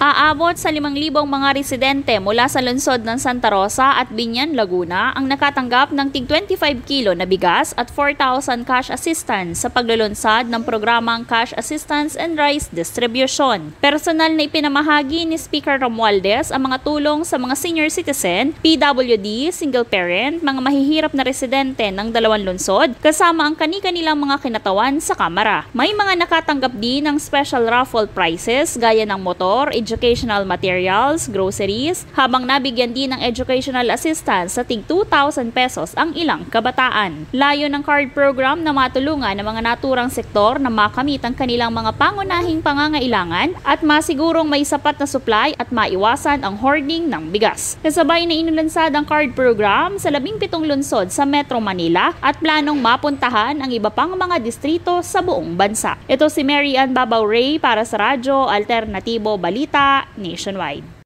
Aabot sa 5,000 mga residente mula sa lungsod ng Santa Rosa at Biñan, Laguna ang nakatanggap ng tig 25 kilo na bigas at 4,000 cash assistance sa paglulunsad ng programang Cash Assistance and Rice Distribution. Personal na ipinamahagi ni Speaker Romualdez ang mga tulong sa mga senior citizen, PWD, single parent, mga mahihirap na residente ng dalawang lungsod, kasama ang kani-kanilang mga kinatawan sa Kamara. May mga nakatanggap din ng special raffle prizes gaya ng motor, educational materials, groceries, habang nabigyan din ng educational assistance sa tig 2,000 pesos ang ilang kabataan. Layo ng card program na matulungan ng mga naturang sektor na makamit ang kanilang mga pangunahing pangangailangan at masigurong may sapat na supply at maiwasan ang hoarding ng bigas. Kasabay na inulansad ang card program sa 17 lungsod sa Metro Manila at planong mapuntahan ang iba pang mga distrito sa buong bansa. Ito si Mary Ann Babaw Ray para sa Radyo Alternatibo Balita Nationwide.